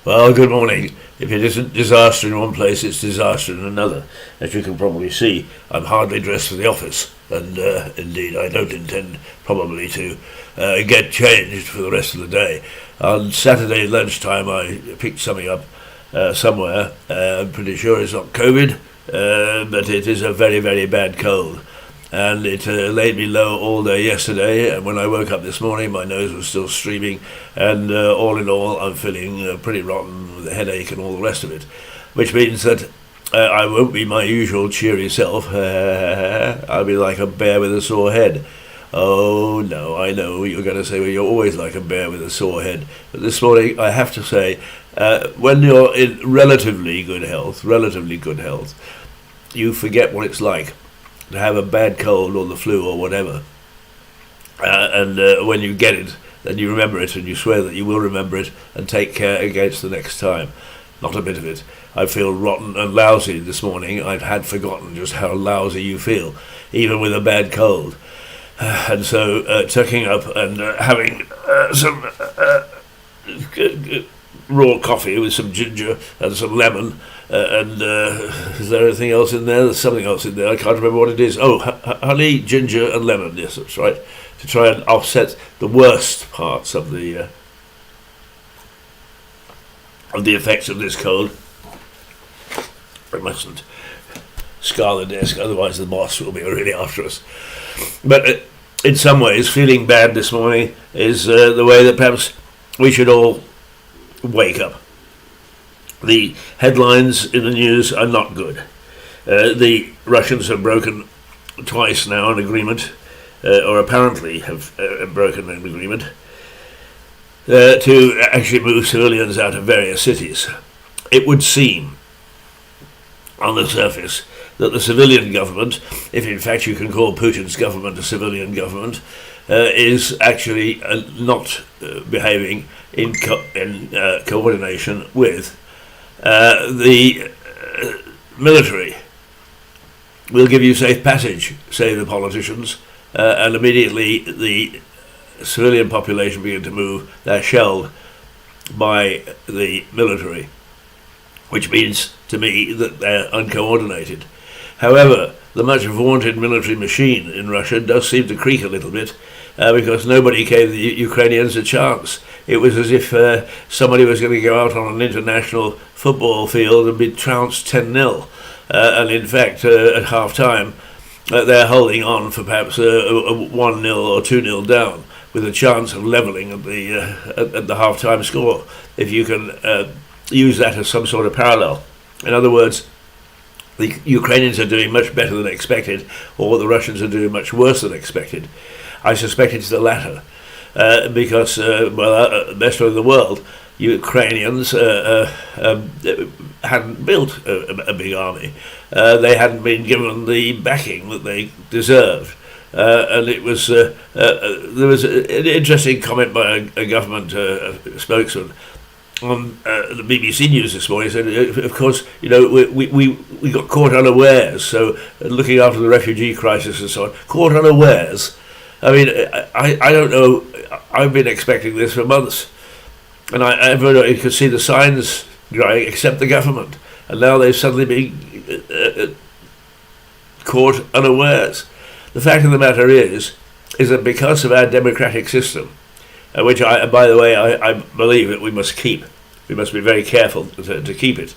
Well, good morning. If it isn't disaster in one place, it's disaster in another. As you can probably see, I'm hardly dressed for the office, and indeed I don't intend probably to get changed for the rest of the day. On Saturday lunchtime I picked something up somewhere. I'm pretty sure it's not COVID, but it is a very, very bad cold. And it laid me low all day yesterday, and when I woke up this morning my nose was still streaming, and all in all I'm feeling pretty rotten with a headache and all the rest of it, which means that I won't be my usual cheery self. I'll be like a bear with a sore head. Oh no, I know you're going to say, well, you're always like a bear with a sore head, but this morning I have to say, when you're in relatively good health, you forget what it's like to have a bad cold or the flu or whatever, and when you get it, then you remember it and you swear that you will remember it and take care against the next time. Not a bit of it. I feel rotten and lousy this morning. I've had forgotten just how lousy you feel, even with a bad cold. And so tucking up and having some raw coffee with some ginger and some lemon, and is there anything else in there? There's something else in there. I can't remember what it is. Oh, honey, ginger and lemon. Yes, that's right. To try and offset the worst parts of the effects of this cold. We mustn't scar the desk, otherwise the boss will be really after us. But in some ways, feeling bad this morning is the way that perhaps we should all wake up. The headlines in the news are not good. The Russians have broken twice now an agreement, or apparently have broken an agreement, to actually move civilians out of various cities. It would seem, on the surface, that the civilian government, if in fact you can call Putin's government a civilian government, is actually not behaving in coordination with the military. We'll give you safe passage, say the politicians, and immediately the civilian population begin to move. They're shelled by the military, which means to me that they're uncoordinated. However, the much vaunted military machine in Russia does seem to creak a little bit, because nobody gave the Ukrainians a chance. It was as if somebody was going to go out on an international football field and be trounced 10-0. And in fact, at half-time, they're holding on for perhaps a 1-0 or 2-0 down, with a chance of levelling at the half-time score, if you can use that as some sort of parallel. In other words, the Ukrainians are doing much better than expected, or the Russians are doing much worse than expected. I suspect it's the latter, because, best in the world, Ukrainians hadn't built a big army. They hadn't been given the backing that they deserved. And it was there was an interesting comment by a government spokesman on the BBC News this morning. Said, of course, we got caught unawares. So looking after the refugee crisis and so on, caught unawares. I mean, I don't know. I've been expecting this for months, and everybody could see the signs growing except the government, and now they've suddenly been caught unawares. The fact of the matter is that because of our democratic system, which by the way, I believe that we must keep. We must be very careful to keep it.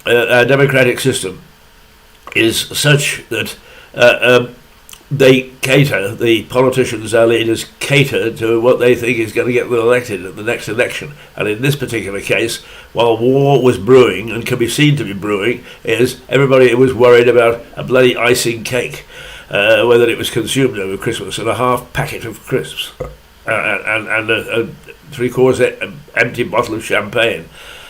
Our democratic system is such that the politicians, our leaders, cater to what they think is going to get them elected at the next election. And in this particular case, while war was brewing, and can be seen to be brewing, is everybody was worried about a bloody icing cake, whether it was consumed over Christmas, and a half packet of crisps, and a three-quarters empty bottle of champagne.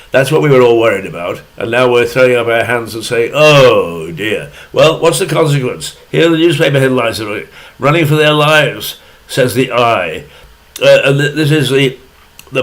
That's what we were all worried about, and now we're throwing up our hands and saying, oh dear. Well, what's the consequence? Here are the newspaper headlines are running for their lives, says the I. And this is the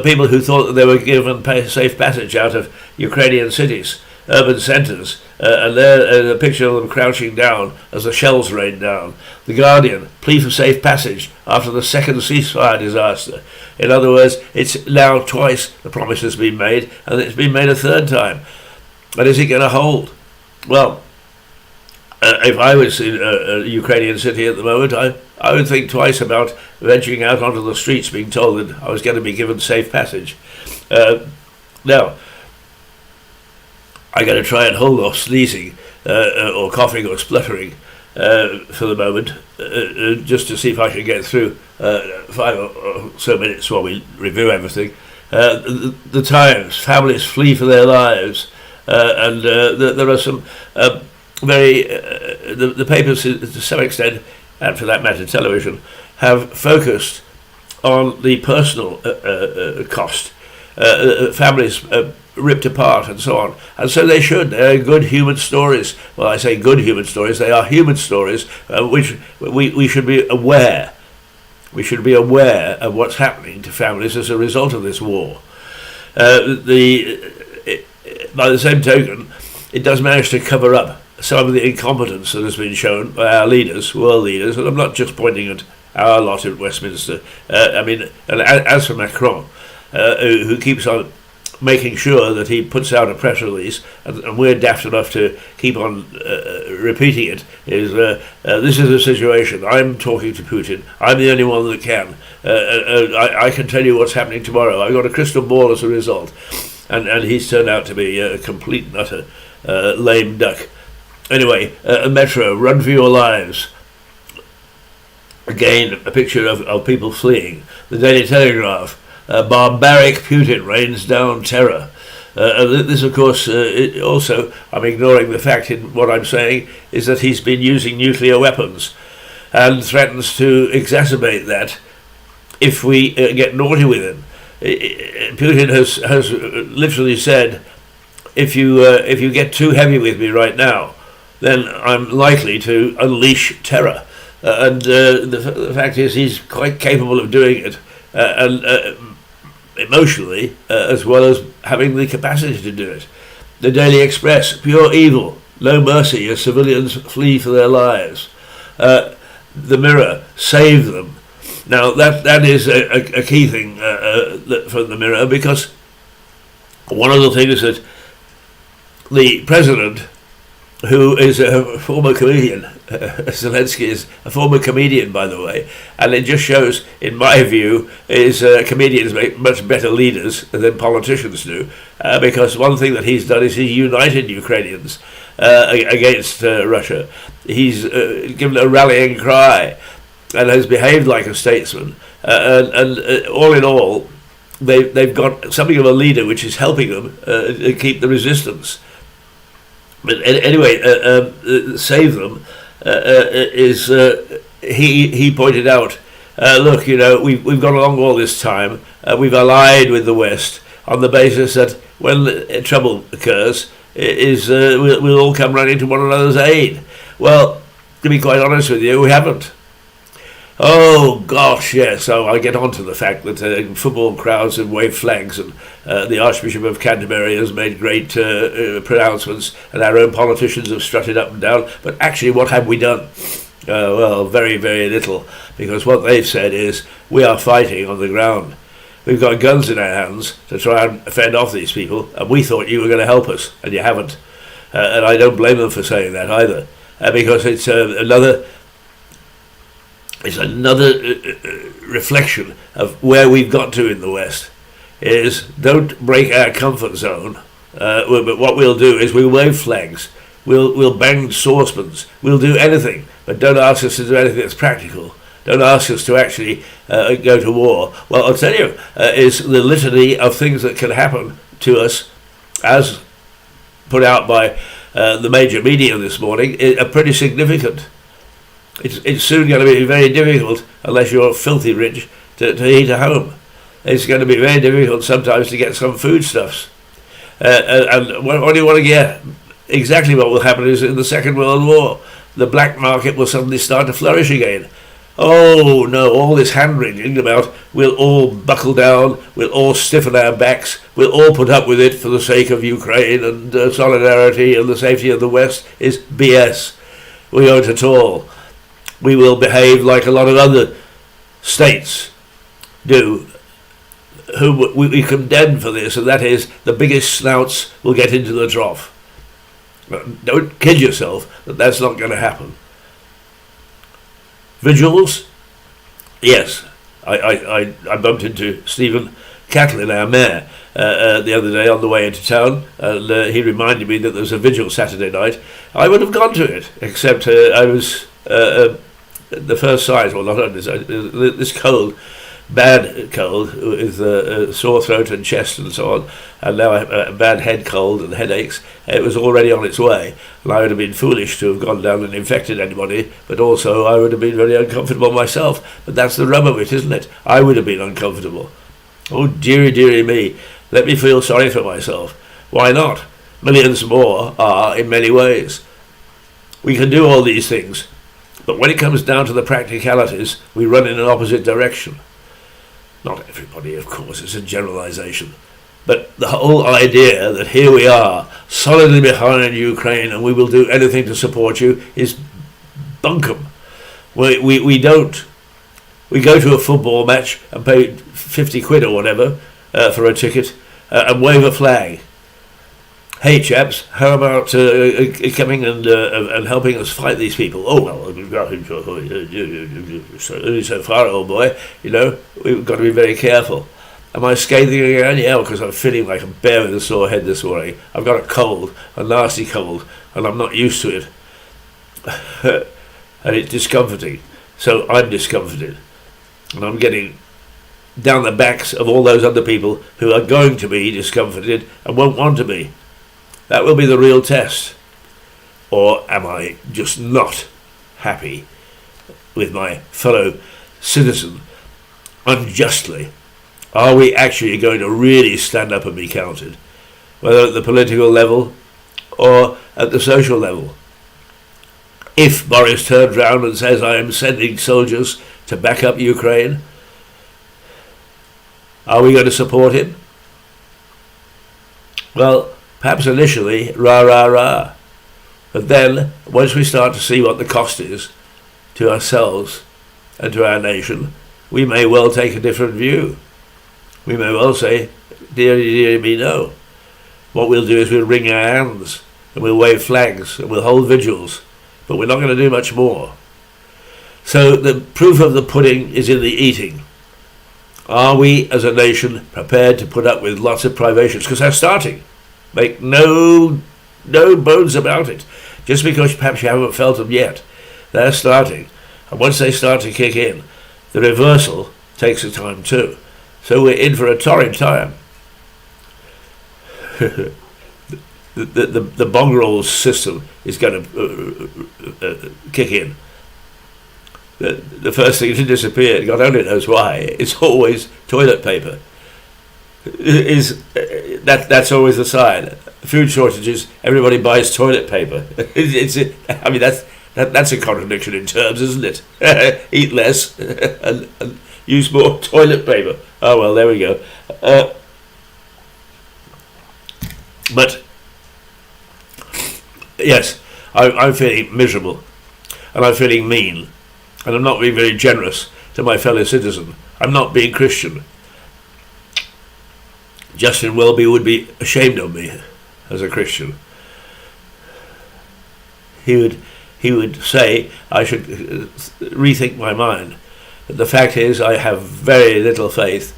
people who thought that they were given safe passage out of Ukrainian cities, urban centres, and there a picture of them crouching down as the shells rain down. The Guardian, plea for safe passage after the second ceasefire disaster. In other words, it's now twice the promise has been made, and it's been made a third time. And is it going to hold? Well, if I was in a Ukrainian city at the moment, I would think twice about venturing out onto the streets being told that I was going to be given safe passage. Now, I got to try and hold off sneezing or coughing or spluttering for the moment, just to see if I can get through 5 or so minutes while we review everything. The Times, families flee for their lives, and there are some the papers, to some extent, and for that matter television, have focused on the personal cost. Families ripped apart and so on. And so they should. They are good human stories. Well, I say good human stories. They are human stories which we should be aware. We should be aware of what's happening to families as a result of this war. By the same token, it does manage to cover up some of the incompetence that has been shown by our leaders, world leaders, and I'm not just pointing at our lot at Westminster. And as for Macron, who keeps on making sure that he puts out a press release, and we're daft enough to keep on repeating it, is this is a situation. I'm talking to Putin. I'm the only one that can. I can tell you what's happening tomorrow. I've got a crystal ball as a result. And he's turned out to be a complete and utter lame duck. Anyway, Metro, run for your lives. Again, a picture of people fleeing. The Daily Telegraph, barbaric Putin rains down terror. This, of course, also, I'm ignoring the fact in what I'm saying, is that he's been using nuclear weapons and threatens to exacerbate that if we get naughty with him. Putin has literally said, if you get too heavy with me right now, then I'm likely to unleash terror. And the fact is, he's quite capable of doing it, and emotionally, as well as having the capacity to do it. The Daily Express, pure evil, no mercy as civilians flee for their lives. The Mirror, save them. Now, that is a key thing from the Mirror, because one of the things that the president, who is a former comedian, Zelensky is a former comedian, by the way, and it just shows, in my view, is comedians make much better leaders than politicians do, because one thing that he's done is he's united Ukrainians against Russia. He's given a rallying cry and has behaved like a statesman, and all in all, they've got something of a leader which is helping them keep the resistance. But anyway, save them is he pointed out. Look, we've gone along all this time. We've allied with the West on the basis that when trouble occurs, we'll all come running to one another's aid. Well, to be quite honest with you, we haven't. Oh gosh, yes. So I get on to the fact that football crowds have waved flags, and the Archbishop of Canterbury has made great pronouncements, and our own politicians have strutted up and down. But actually, what have we done? Well, very, very little, because what they've said is we are fighting on the ground. We've got guns in our hands to try and fend off these people, and we thought you were going to help us, and you haven't. And I don't blame them for saying that either, because it's another reflection of where we've got to in the West. Is don't break our comfort zone. But what we'll do is we'll wave flags, we'll bang saucepans, we'll do anything, but don't ask us to do anything that's practical. Don't ask us to actually go to war. Well, I'll tell you, is the litany of things that can happen to us, as put out by the major media this morning, are pretty significant. It's soon going to be very difficult, unless you're filthy rich, to eat at home. It's going to be very difficult sometimes to get some foodstuffs. And what do you want to get? Exactly what will happen is in the Second World War, the black market will suddenly start to flourish again. Oh no, all this hand-wringing about we'll all buckle down, we'll all stiffen our backs, we'll all put up with it for the sake of Ukraine and solidarity and the safety of the West is BS. We won't at all. We will behave like a lot of other states do, whom we condemn for this, and that is the biggest snouts will get into the trough. Don't kid yourself that that's not going to happen. Vigils? Yes. I bumped into Stephen Catlin, our mayor, the other day on the way into town, and he reminded me that there was a vigil Saturday night. I would have gone to it, except I was the first sight, well, not only this cold, bad cold, with sore throat and chest and so on, and now a bad head cold and headaches. It was already on its way, and I would have been foolish to have gone down and infected anybody, but also I would have been very uncomfortable myself. But that's the rub of it, isn't it? I would have been uncomfortable. Oh, dearie, dearie me, let me feel sorry for myself. Why not? Millions more are in many ways. We can do all these things, but when it comes down to the practicalities, we run in an opposite direction. Not everybody, of course, it's a generalization. But the whole idea that here we are, solidly behind Ukraine, and we will do anything to support you, is bunkum. We don't. We go to a football match and pay 50 quid or whatever for a ticket and wave a flag. Hey chaps, how about coming and helping us fight these people? Oh well, only so far, old boy. You know, we've got to be very careful. Am I scathing again? Yeah, because I'm feeling like a bear with a sore head this morning. I've got a cold, a nasty cold, and I'm not used to it. And it's discomforting. So I'm discomforted. And I'm getting down the backs of all those other people who are going to be discomforted and won't want to be. That will be the real test. Or am I just not happy with my fellow citizen unjustly? Are we actually going to really stand up and be counted, whether at the political level or at the social level? If Boris turns round and says, I am sending soldiers to back up Ukraine, are we going to support him? Well, perhaps initially, rah, rah, rah. But then, once we start to see what the cost is to ourselves and to our nation, we may well take a different view. We may well say, dearie, dearie me, no. What we'll do is we'll wring our hands and we'll wave flags and we'll hold vigils, but we're not going to do much more. So the proof of the pudding is in the eating. Are we, as a nation, prepared to put up with lots of privations? Because they're starting. Make no bones about it. Just because perhaps you haven't felt them yet, they're starting. And once they start to kick in, the reversal takes a time too. So we're in for a torrid time. the Bongrel system is going to kick in. The first thing to disappear, God only knows why, it's always toilet paper. That's always the sign. Food shortages, everybody buys toilet paper. I mean, that's a contradiction in terms, isn't it? Eat less and use more toilet paper. Oh well, there we go. But yes, I'm feeling miserable, and I'm feeling mean, and I'm not being very generous to my fellow citizen. I'm not being Christian. Justin Welby would be ashamed of me as a Christian. He would say I should rethink my mind. But the fact is, I have very little faith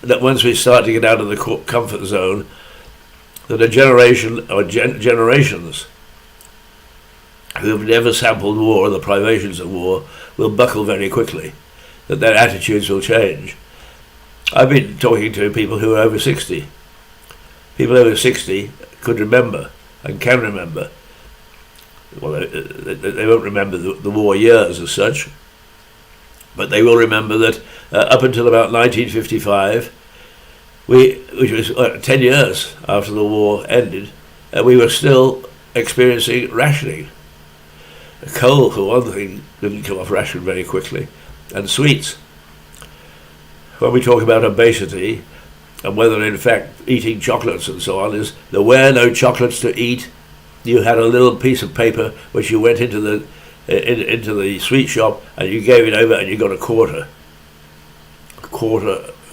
that once we start to get out of the comfort zone, that a generation or generations who have never sampled war or the privations of war will buckle very quickly, that their attitudes will change. I've been talking to people who are over 60. People over 60 could remember and can remember. Well, they won't remember the war years as such, but they will remember that up until about 1955, which was 10 years after the war ended, we were still experiencing rationing. Coal, for one thing, didn't come off ration very quickly, and sweets. When we talk about obesity, and whether in fact eating chocolates and so on, there were no chocolates to eat. You had a little piece of paper which you went into the sweet shop and you gave it over and you got a quarter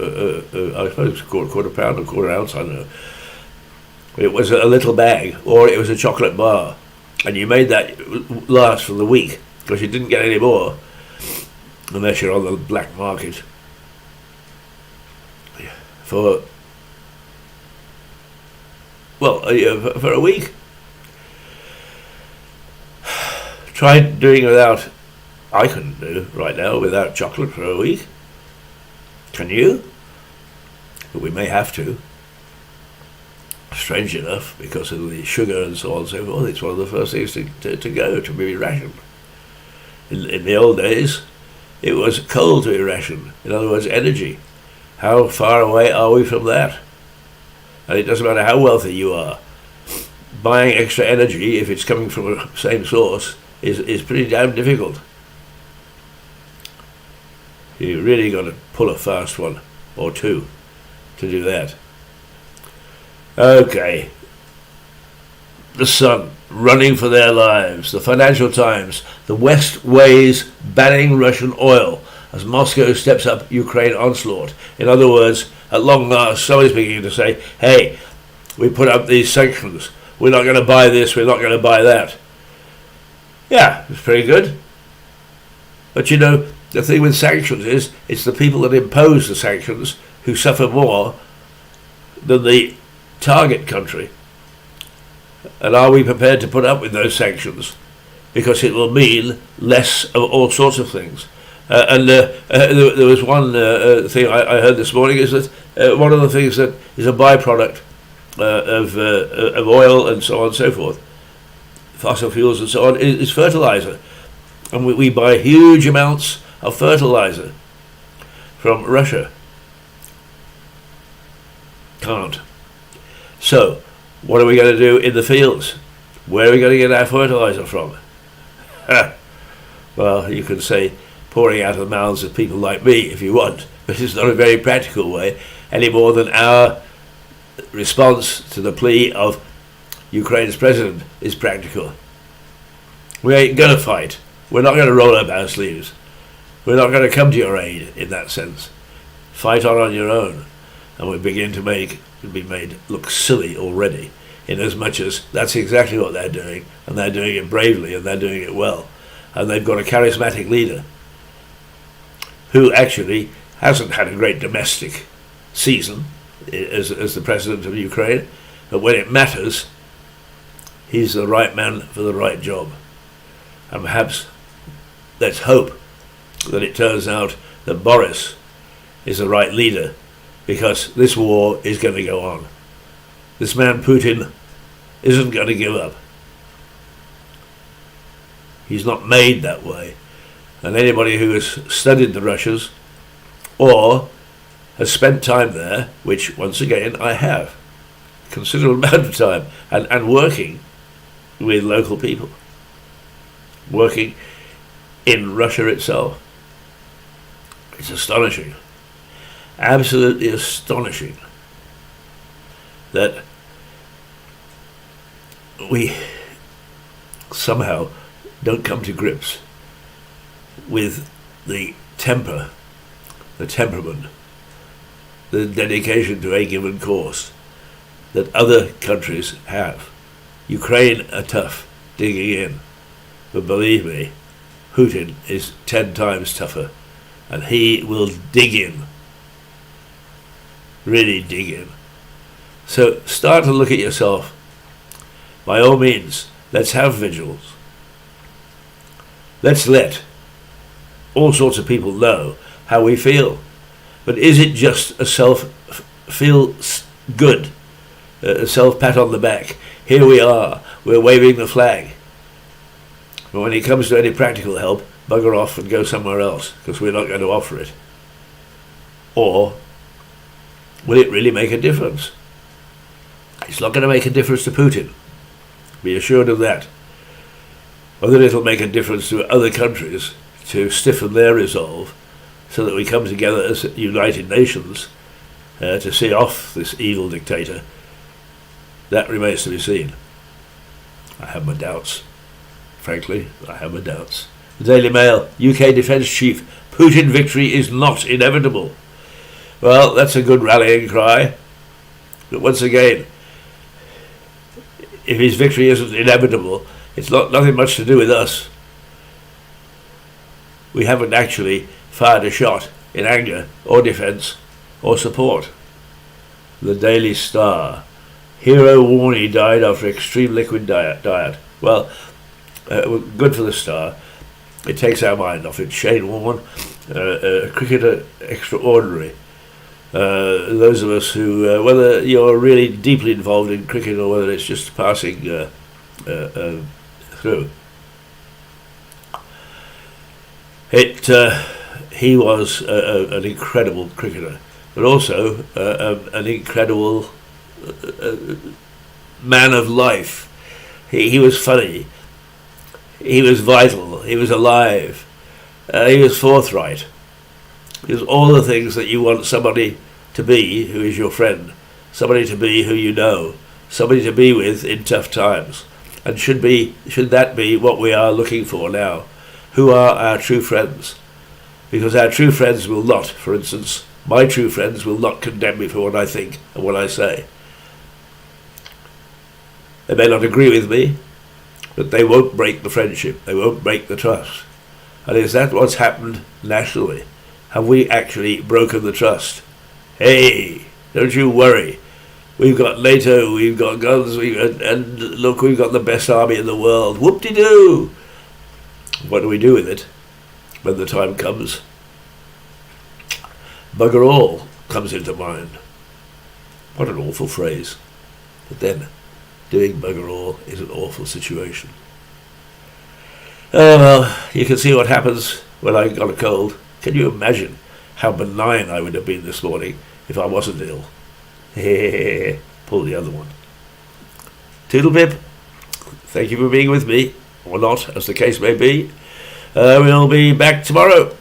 I suppose quarter pound or quarter ounce, I don't know. It was a little bag, or it was a chocolate bar, and you made that last for the week because you didn't get any more unless you're on the black market for a week. Try doing without. I couldn't do right now without chocolate for a week. Can you? But we may have to. Strange enough, because of the sugar and so on and so forth, it's one of the first things to go, to be rationed. In the old days, it was coal to be rationed. In other words, energy. How far away are we from that? And it doesn't matter how wealthy you are. Buying extra energy, if it's coming from the same source, is pretty damn difficult. You really got to pull a fast one or two to do that. Okay. The Sun, running for their lives. The Financial Times, the West weighs banning Russian oil as Moscow steps up Ukraine onslaught. In other words, at long last, somebody's beginning to say, hey, we put up these sanctions. We're not going to buy this, we're not going to buy that. Yeah, it's pretty good. But you know, the thing with sanctions is, it's the people that impose the sanctions who suffer more than the target country. And are we prepared to put up with those sanctions? Because it will mean less of all sorts of things. There was one thing I heard this morning, is that one of the things that is a byproduct of oil and so on and so forth, fossil fuels and so on, is fertilizer. And we buy huge amounts of fertilizer from Russia. Can't. So, what are we going to do in the fields? Where are we going to get our fertilizer from? Well, you can say pouring out of the mouths of people like me if you want, but it's not a very practical way, any more than our response to the plea of Ukraine's president is practical. We ain't going to fight. We're not going to roll up our sleeves. We're not going to come to your aid in that sense. Fight on your own. And we begin to be made look silly already, in as much as that's exactly what they're doing, and they're doing it bravely, and they're doing it well. And they've got a charismatic leader who actually hasn't had a great domestic season as the president of Ukraine, but when it matters, he's the right man for the right job. And perhaps let's hope that it turns out that Boris is the right leader, because this war is going to go on. This man Putin isn't going to give up. He's not made that way. And anybody who has studied the Russians or has spent time there, which once again I have, considerable amount of time, and working with local people, working in Russia itself, it's astonishing. Absolutely astonishing that we somehow don't come to grips with the temper, the temperament, the dedication to a given cause that other countries have. Ukraine are tough, digging in, but believe me, Putin is 10 times tougher, and he will dig in. Really dig in. So start to look at yourself. By all means, let's have vigils. Let's let all sorts of people know how we feel. But is it just a feel good, a self-pat on the back? Here we are, we're waving the flag. But when it comes to any practical help, bugger off and go somewhere else, because we're not going to offer it. Or will it really make a difference? It's not going to make a difference to Putin. Be assured of that. Whether it'll make a difference to other countries to stiffen their resolve so that we come together as United Nations to see off this evil dictator, that remains to be seen. I have my doubts. Frankly, I have my doubts. The Daily Mail, UK Defence Chief, Putin victory is not inevitable. Well, that's a good rallying cry. But once again, if his victory isn't inevitable, it's nothing much to do with us. We haven't actually fired a shot in anger or defence or support. The Daily Star. Hero Warney died after extreme liquid diet. Well, good for the Star. It takes our mind off it. Shane Warne, a cricketer extraordinary. Those of us who, whether you're really deeply involved in cricket or whether it's just passing through, he was an incredible cricketer, but also an incredible man of life. He was funny. He was vital. He was alive. He was forthright. He was all the things that you want somebody to be who is your friend, somebody to be who you know, somebody to be with in tough times. And should that be what we are looking for now? Who are our true friends? Because our true friends will not, for instance, my true friends will not condemn me for what I think and what I say. They may not agree with me, but they won't break the friendship. They won't break the trust. And is that what's happened nationally? Have we actually broken the trust? Hey, don't you worry. We've got NATO, we've got guns, and look, we've got the best army in the world. Whoop-de-doo! What do we do with it when the time comes? Bugger all comes into mind. What an awful phrase. But then, doing bugger all is an awful situation. Oh well, you can see what happens when I got a cold. Can you imagine how benign I would have been this morning if I wasn't ill? Pull the other one. Toodle-pip. Thank you for being with me, or not, as the case may be. We'll be back tomorrow.